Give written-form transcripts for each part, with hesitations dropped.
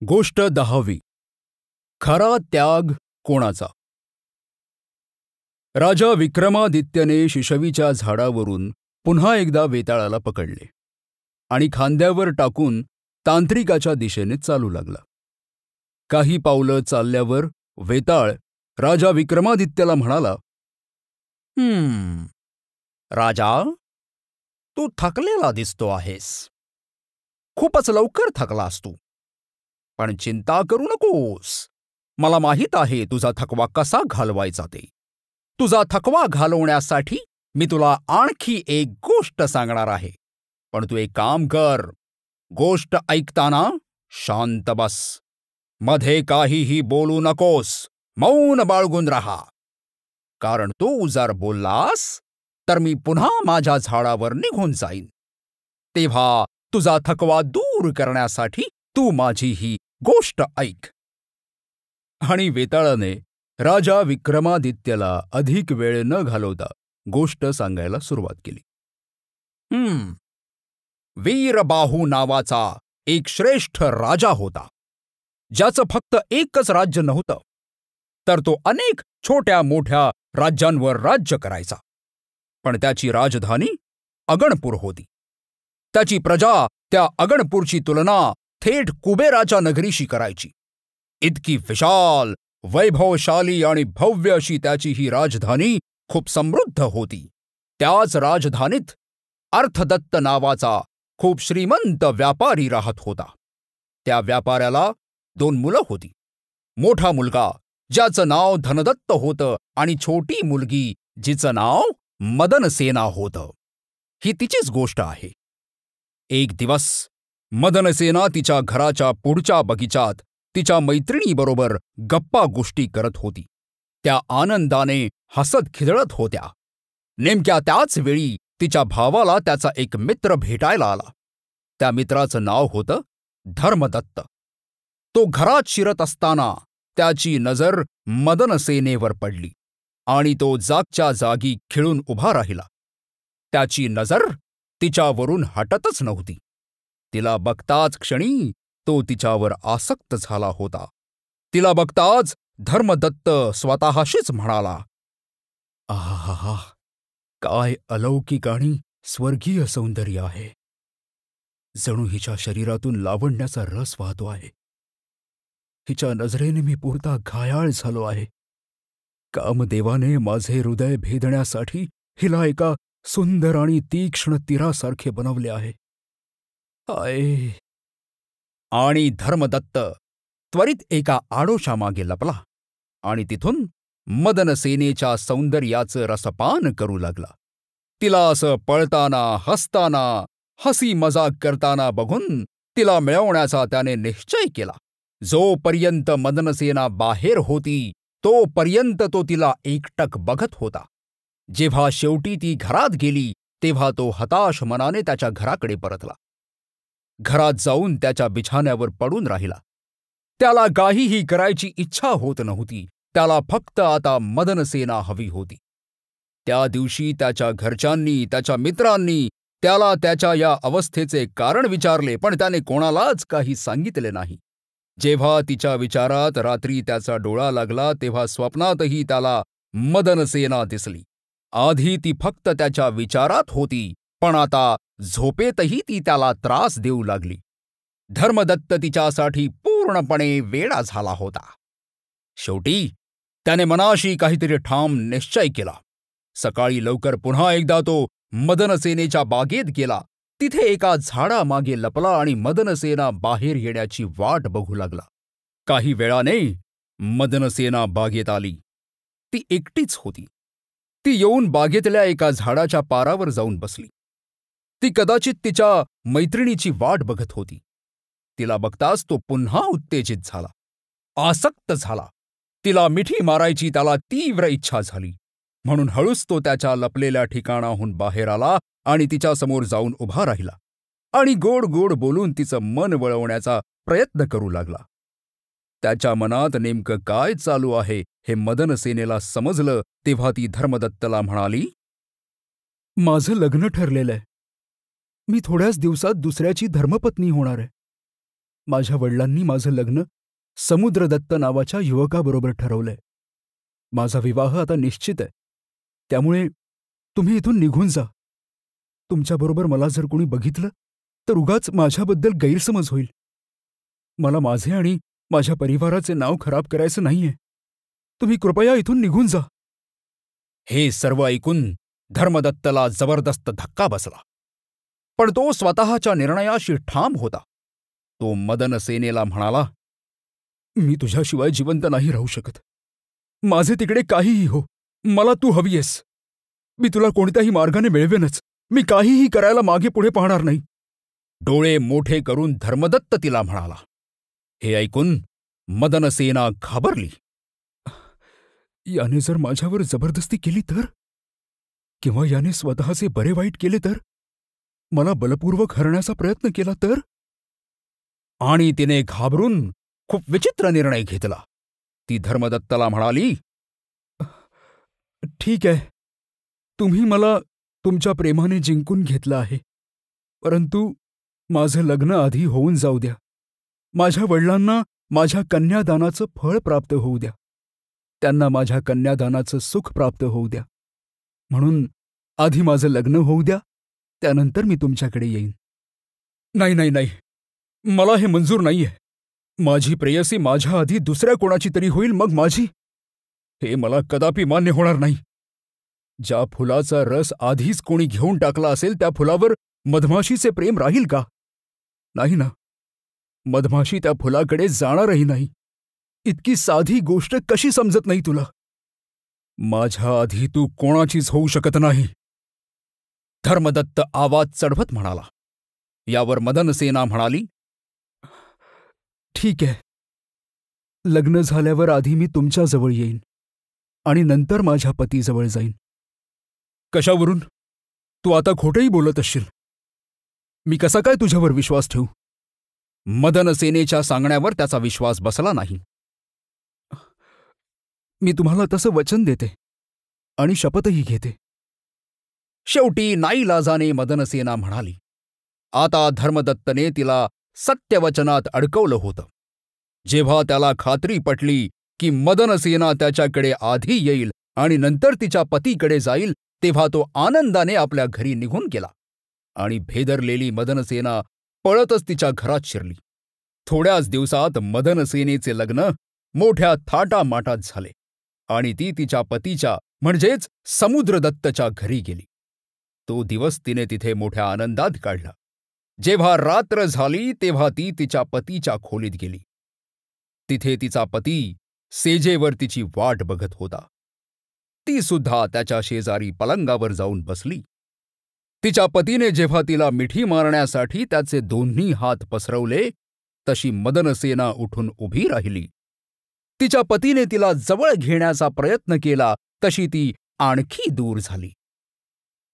गोष्ट 10वी. खरा त्याग कोणाचा? राजा विक्रमादित्यने शिशवीच्या झाडावरून पुन्हा एकदा वेताळाला पकडले आणि खांद्यावर टाकून तांत्रिकाच्या दिशेने चालू लागला. काही पावलं चालल्यावर वेताळ राजा विक्रमादित्याला म्हणाला, राजा, तू थकलेला दिसतो आहेस. खूपच लवकर थकलास तू. पण चिंता करू नकोस. मला माहीत आहे तुझा थकवा कसा घालवायचा ते. तुझा थकवा घालवण्यासाठी मी तुला आणखी एक गोष्ट सांगणार आहे. पण तू एक काम कर. गोष्ट ऐकताना शांत बस. मध्ये काहीही बोलू नकोस. मौन बाळगून राहा. कारण तू जर बोललास तर मी पुन्हा माझ्या झाडावर निघून जाईन. तेव्हा तुझा थकवा दूर करण्यासाठी तू माझी ही गोष्ट ऐक. आणि वेताळाने राजा विक्रमादित्याला अधिक वेळ न घालवता गोष्ट सांगायला सुरुवात केली. वीरबाहू नावाचा एक श्रेष्ठ राजा होता, ज्याचं फक्त एकच राज्य नव्हतं, तर तो अनेक छोट्या मोठ्या राज्यांवर राज्य करायचा. पण त्याची राजधानी अगणपूर होती. त्याची प्रजा त्या अगणपूरची तुलना थेट कुबेराच्या नगरीशी करायची. इतकी विशाल, वैभवशाली आणि भव्य अशी त्याची ही राजधानी खूप समृद्ध होती. त्याच राजधानीत अर्थदत्त नावाचा खूप श्रीमंत व्यापारी राहत होता. त्या व्यापाऱ्याला 2 मुलं होती. मोठा मुलगा ज्याचं नाव धनदत्त होतं आणि छोटी मुलगी जिचं नाव मदनसेना होतं. ही तिचीच गोष्ट आहे. एक दिवस मदनसेना तिच्या घराच्या पुढच्या बगीचात तिच्या मैत्रिणीबरोबर गप्पा गोष्टी करत होती. त्या आनंदाने हसत खिदळत होत्या. नेमक्या त्याच वेळी तिच्या भावाला त्याचा एक मित्र भेटायला आला. त्या मित्राचं नाव होतं धर्मदत्त. तो घरात शिरत असताना त्याची नजर मदनसेनेवर पडली आणि तो जागच्या जागी खिळून उभा राहिला. त्याची नजर तिच्यावरून हटतच नव्हती. तिला बघताच क्षणी तो तिच्यावर आसक्त झाला होता. तिला बघताच धर्मदत्त स्वतःशीच म्हणाला, आहा, काय अलौकिक आणि स्वर्गीय सौंदर्य आहे. जणू हिच्या शरीरातून लावण्याचा रस वाहतो आहे. हिच्या नजरेने मी पुरता घायाळ झालो आहे. कामदेवाने माझे हृदय भेदण्यासाठी हिला एका सुंदर आणि तीक्ष्ण तीरासारखे बनवले आहे. हाय. आणि धर्मदत्त त्वरित एका आडोशामागे लपला आणि तिथून मदनसेनेच्या सौंदर्याचं रसपान करू लागला. तिला असं पळताना, हसताना, हसी मजाक करताना बघून तिला मिळवण्याचा त्याने निश्चय केला. जोपर्यंत मदनसेना बाहेर होती तोपर्यंत तो तिला एकटक बघत होता. जेव्हा शेवटी ती घरात गेली तेव्हा तो हताश मनाने त्याच्या घराकडे परतला. घरात जाऊन त्याच्या बिछाण्यावर पडून राहिला. त्याला काहीही करायची इच्छा होत नव्हती. त्याला फक्त आता मदनसेना हवी होती. त्या दिवशी त्याच्या घरच्यांनी, त्याच्या मित्रांनी त्याला त्याच्या या अवस्थेचे कारण विचारले, पण त्याने कोणालाच काही सांगितले नाही. जेव्हा तिच्या विचारात रात्री त्याचा डोळा लागला तेव्हा स्वप्नातही त्याला मदनसेना दिसली. आधी ती फक्त त्याच्या विचारात होती, पण आता झोपेतही ती त्याला त्रास देऊ लागली. धर्मदत्त तिच्यासाठी पूर्णपणे वेडा झाला होता. शेवटी त्याने मनाशी काहीतरी ठाम निश्चय केला. सकाळी लवकर पुन्हा एकदा तो मदनसेनेच्या बागेत गेला. तिथे एका झाडामागे लपला आणि मदनसेना बाहेर येण्याची वाट बघू लागला. काही वेळाने मदनसेना बागेत आली. ती एकटीच होती. ती येऊन बागेतल्या एका झाडाच्या पारावर जाऊन बसली. ती कदाचित तिच्या मैत्रिणीची वाट बघत होती. तिला बघताच तो पुन्हा उत्तेजित झाला, आसक्त झाला. तिला मिठी मारायची त्याला तीव्र इच्छा झाली. म्हणून हळूच तो त्याच्या लपलेल्या ठिकाणाहून बाहेर आला आणि तिच्यासमोर जाऊन उभा राहिला आणि गोड गोड बोलून तिचं मन वळवण्याचा प्रयत्न करू लागला. त्याच्या मनात नेमकं काय चालू आहे हे मदनसेनेला समजलं तेव्हा ती धर्मदत्तला म्हणाली, माझं लग्न ठरलेलं आहे. मी थोड्याच दिवसात दुसऱ्याची धर्मपत्नी होणार आहे. माझ्या वडिलांनी माझं लग्न समुद्रदत्त नावाच्या युवकाबरोबर ठरवलंय. माझा विवाह आता निश्चित आहे. त्यामुळे तुम्ही इथून निघून जा. तुमच्याबरोबर मला जर कोणी बघितलं तर उगाच माझ्याबद्दल गैरसमज होईल. मला माझे आणि माझ्या परिवाराचे नाव खराब करायचं नाहीये. तुम्ही कृपया इथून निघून जा. हे सर्व ऐकून धर्मदत्तला जबरदस्त धक्का बसला. पण तो स्वतःच्या निर्णयाशी ठाम होता. तो मदनसेनेला म्हणाला, मी तुझ्याशिवाय जिवंत नाही राहू शकत. माझे तिकडे काहीही हो, मला तू हवीयेस. मी तुला कोणत्याही मार्गाने मिळवेनच. मी काहीही करायला मागे पुढे पाहणार नाही. डोळे मोठे करून धर्मदत्त तिला म्हणाला. हे ऐकून मदनसेना घाबरली. याने जर माझ्यावर जबरदस्ती केली तर, किंवा याने स्वतःचे बरे वाईट केले तर, मला बलपूर्वक हरण्याचा प्रयत्न केला तर. आणि तिने घाबरून खूप विचित्र निर्णय घेतला. ती धर्मदत्तला म्हणाली, ठीक आहे, तुम्ही मला तुमच्या प्रेमाने जिंकून घेतलं आहे, परंतु माझं लग्न आधी होऊन जाऊ द्या. माझ्या वडिलांना माझ्या कन्यादानाचं फळ प्राप्त होऊ द्या. त्यांना माझ्या कन्यादानाचं सुख प्राप्त होऊ द्या. म्हणून आधी माझं लग्न होऊ द्या, त्यानंतर मी तुमच्याकडे येईन. नाही नाही नाही, मला हे मंजूर नाहीये. माझी प्रेयसी माझ्या आधी दुसऱ्या कोणाची तरी होईल, मग माझी. हे मला कदापि मान्य होणार नाही. ज्या फुलाचा रस आधीच कोणी घेऊन टाकला असेल त्या फुलावर मधमाशीचे प्रेम राहील का? नाही ना. मधमाशी त्या फुलाकडे जाणारही नाही. इतकी साधी गोष्ट कशी समजत नाही तुला? माझ्या आधी तू कोणाचीच होऊ शकत नाही. धर्मदत्त आवाज चढवत म्हणाला. यावर मदनसेना म्हणाली, ठीक आहे. लग्न झाल्यावर आधी मी तुमच्याजवळ येईन आणि नंतर माझ्या पतीजवळ जाईन. कशावरून? तू आता खोटंही बोलत असशील. मी कसा काय तुझ्यावर विश्वास ठेवू? मदनसेनेच्या सांगण्यावर त्याचा विश्वास बसला नाही. मी तुम्हाला तसं वचन देते आणि शपथही घेते. शेवटी नाईलाजाने मदनसेना म्हणाली. आता धर्मदत्तने तिला सत्यवचनात अडकवलं होतं. जेव्हा त्याला खात्री पटली की मदनसेना त्याच्याकडे आधी येईल आणि नंतर तिच्या पतीकडे जाईल, तेव्हा तो आनंदाने आपल्या घरी निघून गेला आणि भेदरलेली मदनसेना पळतच तिच्या घरात शिरली. थोड्याच दिवसात मदनसेनेचे लग्न मोठ्या थाटामाटात झाले आणि ती तिच्या पतीच्या म्हणजेच समुद्रदत्तच्या घरी गेली. तो दिवस तिने तिथे मोठ्या आनंदात काढला. जेव्हा रात्र झाली तेव्हा ती तिच्या पतीच्या खोलीत गेली. तिथे तिचा पती सेजेवर तिची वाट बघत होता. ती सुद्धा त्याच्या शेजारी पलंगावर जाऊन बसली. तिच्या पतीने जेव्हा तिला मिठी मारण्यासाठी त्याचे दोन्ही हात पसरवले, तशी मदनसेना उठून उभी राहिली. तिच्या पतीने तिला जवळ घेण्याचा प्रयत्न केला, तशी ती आणखी दूर झाली.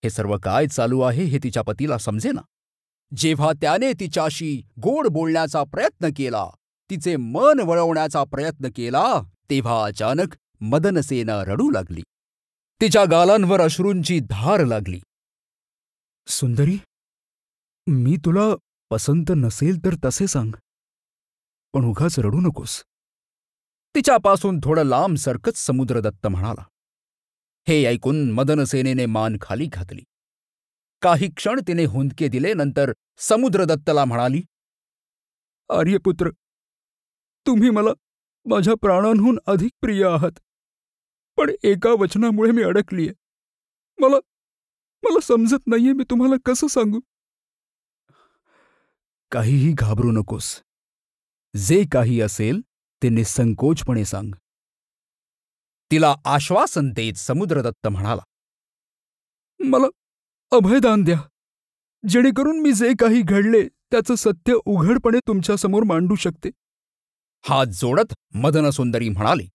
हे सर्व काय चालू आहे हे तिच्या पतीला समजेना. जेव्हा त्याने तिच्याशी गोड बोलण्याचा प्रयत्न केला, तिचे मन वळवण्याचा प्रयत्न केला, तेव्हा अचानक मदनसेना रडू लागली. तिच्या गालांवर अश्रूंची धार लागली. सुंदरी, मी तुला पसंत नसेल तर तसे सांग, पण उगाच रडू नकोस. तिच्यापासून थोडं लांब सरकत समुद्रदत्त म्हणाला. हे ऐकून मदनसेनेने मान खाली घातली. काही क्षण तिने हुंदके दिले. नंतर समुद्रदत्तला म्हणाली, आर्यपुत्र, तुम्ही मला माझ्या प्राणांहून अधिक प्रिय आहात, पण एका वचनामुळे मी अडकलीये. मला समजत नाहीये मी तुम्हाला कसं सांगू. काहीही घाबरू नकोस. जे काही असेल ते निसंकोचपणे सांग. तिला आश्वासन देत समुद्रदत्त म्हणाला, मला अभयदान द्या, जेणेकरून मी जे काही घडले त्याचं सत्य उघडपणे तुमच्यासमोर मांडू शकते. हात जोडत मदनसुंदरी म्हणाली,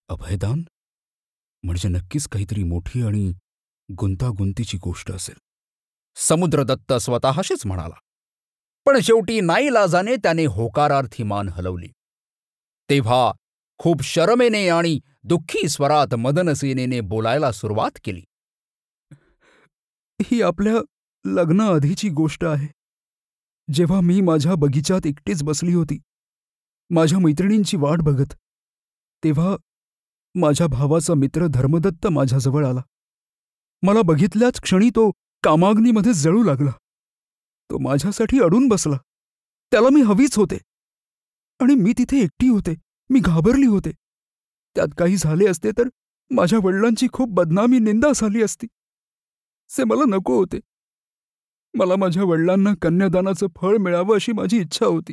अभयदान म्हणजे नक्कीच काहीतरी मोठी आणि गुंतागुंतीची गोष्ट असेल. समुद्रदत्त स्वतःशीच म्हणाला. पण शेवटी नाईलाजाने त्याने होकारार्थी मान हलवली. तेव्हा खूप शरमेने आणि दुःखी स्वरात मदनसेनेने बोलायला सुरुवात केली. ही आपल्या लग्नाआधीची गोष्ट आहे. जेव्हा मी माझ्या बगीचात एकटीच बसली होती, माझ्या मैत्रिणींची वाट बघत, तेव्हा माझ्या भावाचा मित्र धर्मदत्त माझ्याजवळ आला. मला बघितल्याच क्षणी तो कामाग्नीमध्ये जळू लागला. तो माझ्यासाठी अडून बसला. त्याला मी हवीच होते. आणि मी तिथे एकटी होते. मी घाबरली होते. त्यात काही झाले असते तर माझ्या वडिलांची खूप बदनामी, निंदा झाली असती. से मला नको होते. मला माझ्या वडिलांना कन्यादानाचं फळ मिळावं अशी माझी इच्छा होती.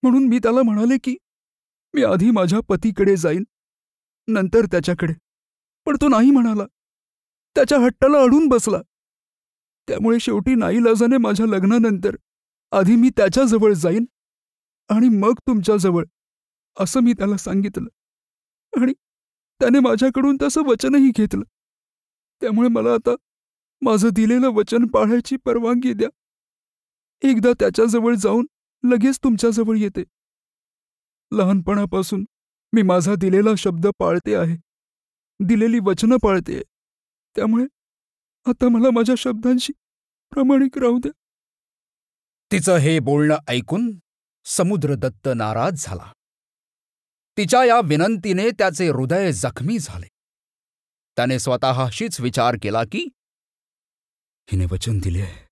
म्हणून मी त्याला म्हणाले की मी आधी माझ्या पतीकडे जाईन, नंतर त्याच्याकडे. पण तो नाही म्हणाला. त्याच्या हट्टाला अडून बसला. त्यामुळे शेवटी नाईलाजाने माझ्या लग्नानंतर आधी मी त्याच्याजवळ जाईन आणि मग तुमच्याजवळ, असं मी त्याला सांगितलं. आणि त्याने माझ्याकडून तसं वचनही घेतलं. त्यामुळे मला आता माझं दिलेलं वचन पाळायची परवानगी द्या. एकदा त्याच्याजवळ जाऊन लगेच तुमच्याजवळ येते. लहानपणापासून मी माझा दिलेला शब्द पाळते आहे. दिलेली वचनं पाळते. त्यामुळे आता मला माझ्या शब्दांशी प्रामाणिक राहू द्या. तिचं हे बोलणं ऐकून समुद्रदत्त नाराज झाला. तिच्या या विनंतीने त्याचे हृदय जखमी झाले. त्याने स्वतःशीच विचार केला की हिने वचन दिले आहे,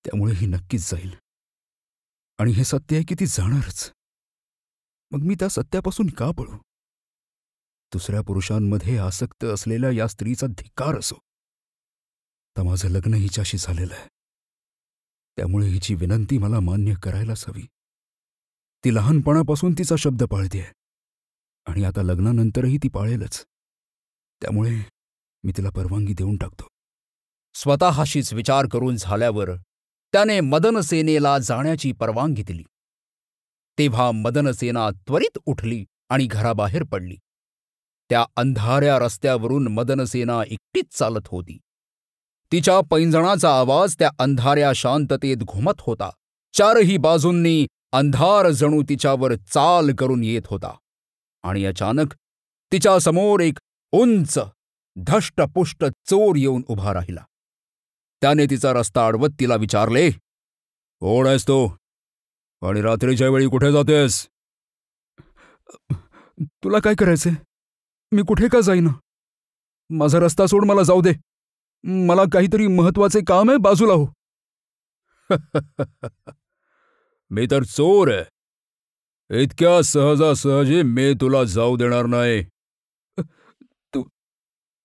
त्यामुळे ही नक्कीच जाईल. आणि हे सत्य आहे की ती जाणारच. मग मी त्या सत्यापासून का पळू? दुसऱ्या पुरुषांमध्ये आसक्त असलेल्या या स्त्रीचा धिक्कार असो. तर माझं लग्न हिच्याशी झालेलं आहे. त्यामुळे हिची विनंती मला मान्य करायलाच हवी. ती लहानपणापासून तिचा शब्द पाळतेय आणि आता लग्नानंतरही ती पाळेलच. त्यामुळे मी तिला परवानगी देऊन टाकतो. स्वतःशीच विचार करून झाल्यावर त्याने मदनसेनेला जाण्याची परवानगी दिली. तेव्हा मदनसेना त्वरित उठली आणि घराबाहेर पडली. त्या अंधाऱ्या रस्त्यावरून मदनसेना एकटीच चालत होती. तिच्या पैंजणाचा आवाज त्या अंधाऱ्या शांततेत घुमत होता. चारही बाजूंनी अंधार जणू तिच्यावर चाल करून येत होता. आणि अचानक तिच्या समोर एक उंच धष्टपुष्ट चोर येऊन उभा राहिला. त्याने तिचा रस्ता अडवत तिला विचारले, कोण आहेस तू आणि रात्रीच्या वेळी कुठे जातेस? तुला काय करायचंय? मी कुठे का जाईना? माझा रस्ता सोड, मला जाऊ दे. मला काहीतरी महत्वाचे काम आहे, बाजूला हो. मी तर चोर आहे. इतक्या सहजासहजी मी तुला जाऊ देणार नाही. तू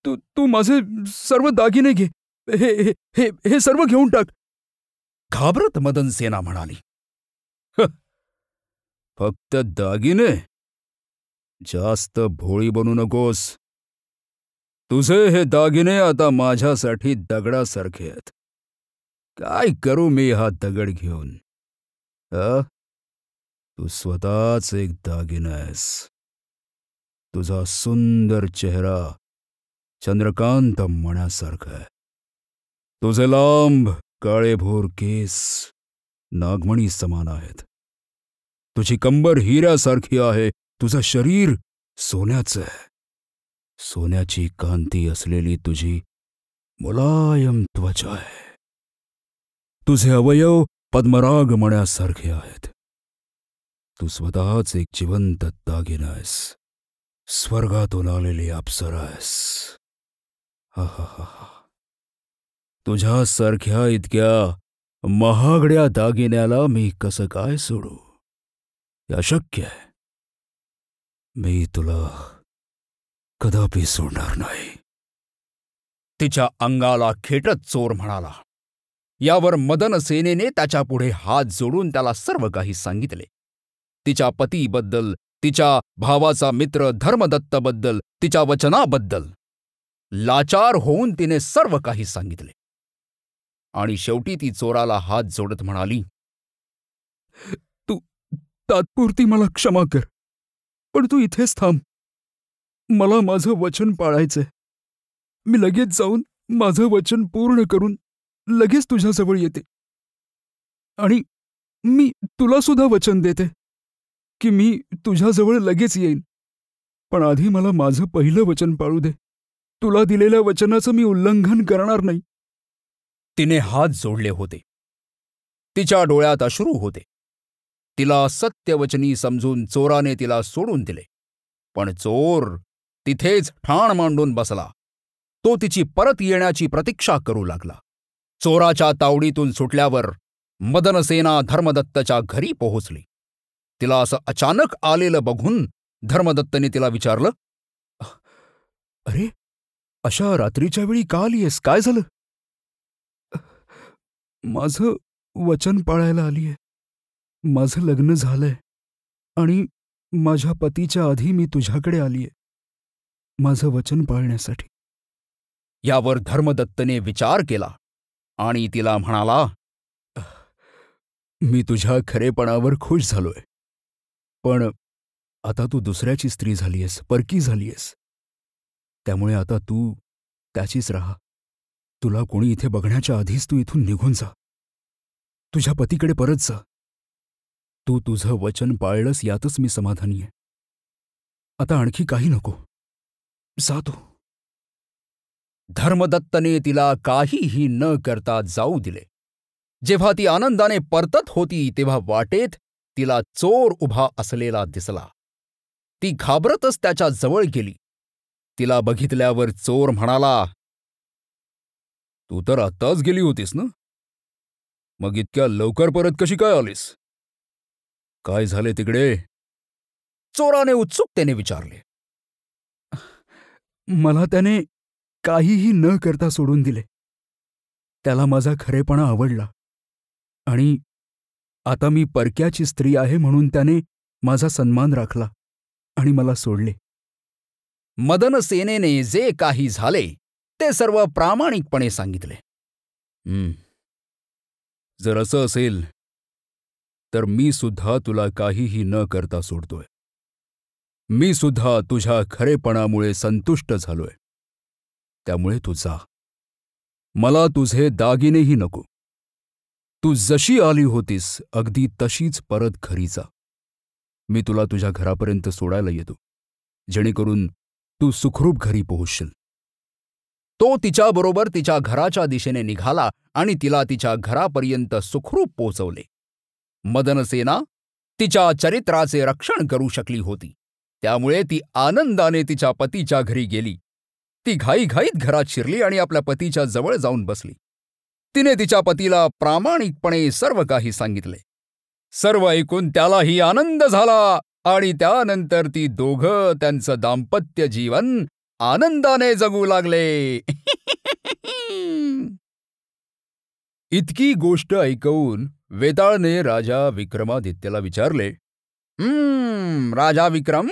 तू तू माझे सर्व दागिने घे. हे हे हे हे सर्व घेऊन टाक. घाबरत मदनसेना म्हणाली, फक्त दागिने? जास्त भोळी बनू नकोस. तुझे हे दागिने आता माझ्यासाठी दगडासारखे आहेत. काय करू मी हा दगड घेऊन? तू स्वतःच एक दागिना आहेस. तुझा सुंदर चेहरा चंद्रकांत मण्यासारखा आहे. तुझे लांब काळेभोर केस नागमणी समान आहेत. तुझी कंबर हिऱ्यासारखी आहे. तुझं शरीर सोन्याचं आहे. सोन्याची कांती असलेली तुझी मुलायम त्वचा आहे. तुझे अवयव पद्मराग मण्यासारखे आहेत. तू स्वतःच एक जिवंत दागिना आहेस. स्वर्गातून आलेली अप्सरा आहेस. हा. तुझ्यासारख्या इतक्या महागड्या दागिन्याला मी कसं काय सोडू? हे अशक्य आहे. मी तुला कदापि सोडणार नाही. तिच्या अंगाला खेटत चोर म्हणाला. यावर मदनसेनेने त्याच्यापुढे हात जोडून त्याला सर्व काही सांगितले. तिच्या पतीबद्दल, तिच्या भावाचा मित्र धर्मदत्तबद्दल, तिच्या वचनाबद्दल. लाचार होऊन तिने सर्व काही सांगितले. आणि शेवटी ती चोराला हात जोडत म्हणाली, तू तात्पुरती मला क्षमा कर, पण तू इथेच थांब. मला माझं वचन पाळायचंय. मी लगेच जाऊन माझं वचन पूर्ण करून लगेच तुझ्याजवळ येते. आणि मी तुला सुद्धा वचन देते की मी तुझ्याजवळ लगेच येईन. पण आधी मला माझं पहिलं वचन पाळू दे. तुला दिलेल्या वचनाचं मी उल्लंघन करणार नाही. तिने हात जोडले होते. तिच्या डोळ्यात अश्रू होते. तिला सत्यवचनी समजून चोराने तिला सोडून दिले. पण चोर तिथेच ठाण मांडून बसला. तो तिची परत येण्याची प्रतीक्षा करू लागला. चोराच्या तावडीतून सुटल्यावर मदनसेना धर्मदत्तच्या घरी पोहोचली. तिला असं अचानक आलेलं बघून धर्मदत्तने तिला विचारलं, अरे, अशा रात्रीच्या वेळी का आलीयस? काय झालं? माझं वचन पाळायला आलीये. माझं लग्न झालंय आणि माझ्या पतीच्या आधी मी तुझ्याकडे आलीये माझं वचन पाळण्यासाठी. यावर धर्मदत्तने विचार केला आणि तिला म्हणाला, मी तुझ्या खरेपणावर खुश झालोय. पण आता तू दुसऱ्याची स्त्री झालीयस, परकी झालीयस. त्यामुळे आता तू त्याचीच राहा. तुला कोणी इथे बघण्याच्या आधीच तू इथून निघून जा. तुझ्या पतीकडे परत जा. तू तुझं वचन पाळलंस यातच मी समाधानी आहे. आता आणखी काही नको. जा तू. धर्मदत्तने तिला काहीही न करता जाऊ दिले. जेव्हा ती आनंदाने परतत होती तेव्हा वाटेत तिला चोर उभा असलेला दिसला. ती घाबरतच त्याच्या जवळ गेली. तिला बघितल्यावर चोर म्हणाला, तू तर आत्ताच गेली होतीस ना? मग इतक्या लवकर परत कशी काय आलीस? काय झाले तिकडे? चोराने उत्सुकतेने विचारले. मला त्याने काहीही न करता सोडून दिले. त्याला माझा खरेपणा आवडला आणि आता मी परक्याची स्त्री आहे म्हणून त्याने माझा सन्मान राखला आणि मला सोडले. मदनसेनेने जे काही झाले ते सर्व प्रामाणिकपणे सांगितले. जर असं असेल तर मी सुद्धा तुला काहीही न करता सोडतोय. मी सुद्धा तुझ्या खरेपणामुळे संतुष्ट झालोय. त्यामुळे तू जा. मला तुझे दागिनेही नको. तू जशी आली होतीस अगदी तशीच परत घरी जा. मी तुला तुझ्या घरापर्यंत सोडायला येतो, जेणेकरून तू सुखरूप घरी पोहोचशील. तो तिच्याबरोबर तिच्या घराच्या दिशेने निघाला आणि तिला तिच्या घरापर्यंत सुखरूप पोचवले. मदनसेना तिच्या चरित्राचे रक्षण करू शकली होती. त्यामुळे ती आनंदाने तिच्या पतीच्या घरी गेली. ती घाईघाईत घरात शिरली आणि आपल्या पतीच्या जवळ जाऊन बसली. तिने तिच्या पतीला प्रामाणिकपणे सर्व काही सांगितले. सर्व ऐकून त्यालाही आनंद झाला आणि त्यानंतर ती दोघं त्यांचं दाम्पत्य जीवन आनंदाने जगू लागले. इतकी गोष्ट ऐकून वेताळने राजा विक्रमादित्यला विचारले, राजा विक्रम,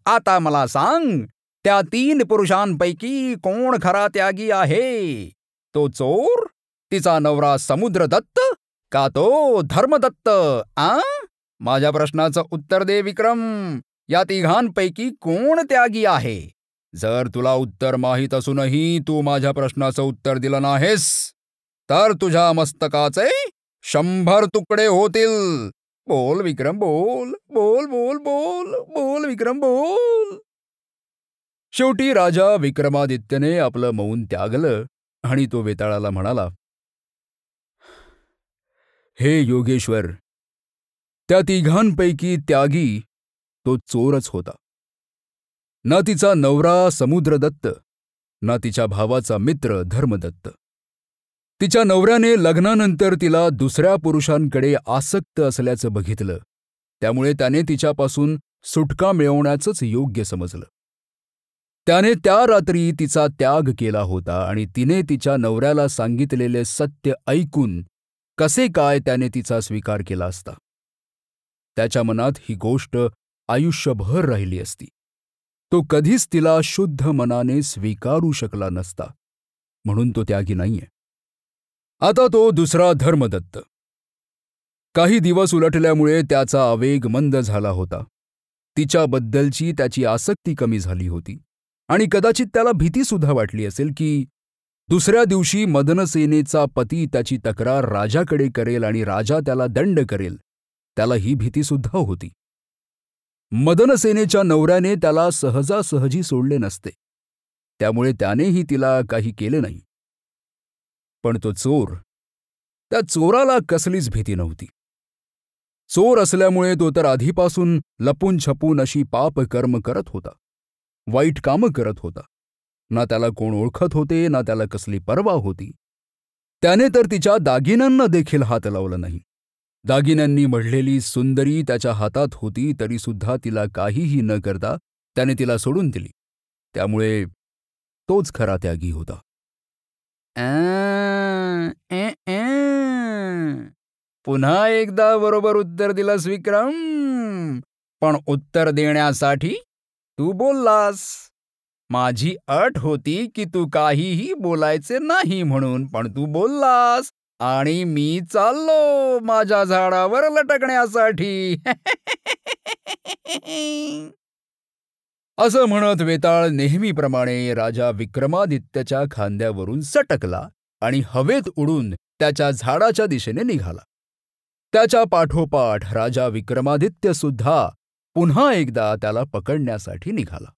आता मला सांग, त्या 3 पुरुषांपैकी कोण खरा त्यागी आहे? तो चोर, तिचा नवरा समुद्रदत्त, का तो धर्मदत्त? माझ्या प्रश्नाचं उत्तर दे विक्रम. या तिघांपैकी कोण त्यागी आहे? जर तुला उत्तर माहीत असूनही तू माझ्या प्रश्नाचं उत्तर दिलं नाहीस तर तुझ्या मस्तकाचे 100 तुकडे होतील. बोल विक्रम, बोल बोल बोल बोल बोल विक्रम, बोल. शेवटी राजा विक्रमादित्यने आपलं मौन त्यागलं आणि तो वेताळाला म्हणाला, हे योगेश्वर, त्या तिघांपैकी त्यागी तो चोरच होता. ना तिचा नवरा समुद्रदत्त, ना तिच्या भावाचा मित्र धर्मदत्त. तिच्या नवऱ्याने लग्नानंतर तिला दुसऱ्या पुरुषांकडे आसक्त असल्याचं बघितलं. त्यामुळे त्याने तिच्यापासून सुटका मिळवण्याचंच योग्य समजलं. त्याने त्या रात्री तिचा त्याग केला होता आणि तिने तिच्या नवऱ्याला सांगितलेले सत्य ऐकून कसे काय त्याने तिचा स्वीकार केला असता. त्याच्या मनात ही गोष्ट आयुष्यभर राहिली असती. तो कधीच तिला शुद्ध मनाने स्वीकारू शकला नसता. म्हणून तो त्यागी नाहीये. आता तो दुसरा धर्मदत्त. काही दिवस उलटल्यामुळे त्याचा आवेग मंद झाला होता. तिच्याबद्दलची त्याची आसक्ती कमी झाली होती आणि कदाचित त्याला भीतीसुद्धा वाटली असेल की दुसऱ्या दिवशी मदनसेनेचा पती त्याची तक्रार राजाकडे करेल आणि राजा त्याला दंड करेल. त्याला ही भीतीसुद्धा होती. मदनसेनेच्या नवऱ्याने त्याला सहजासहजी सोडले नसते. त्यामुळे त्यानेही तिला काही केले नाही. पण तो चोर त्या चोराला कसलीच भीती नव्हती. चोर असल्यामुळे तो तर आधीपासून लपून छपून अशी पाप कर्म करत होता, वाईट कामं करत होता. ना त्याला कोण ओळखत होते, ना त्याला कसली पर्वा होती. त्याने तर तिच्या दागिन्यांना देखील हात लावला नाही. दागिन्यांनी मढलेली सुंदरी त्याच्या हातात होती, तरी सुद्धा तिला काहीही न करता त्याने तिला सोडून दिली. त्यामुळे तोच खरा त्यागी होता. पुन्हा एकदा बरोबर उत्तर दिलंस विक्रम, पण उत्तर देण्यासाठी तू बोललास. माझी अट होती की तू काहीही बोलायचे नाही म्हणून, पण तू बोललास आणि मी चाललो माझ्या झाडावर लटकण्यासाठी. असं म्हणत वेताळ नेहमीप्रमाणे राजा विक्रमादित्यच्या खांद्यावरून सटकला आणि हवेत उडून त्याच्या झाडाच्या दिशेने निघाला. त्याच्या पाठोपाठ राजा विक्रमादित्य सुद्धा पुन्हा एकदा त्याला पकडण्यासाठी निघाला.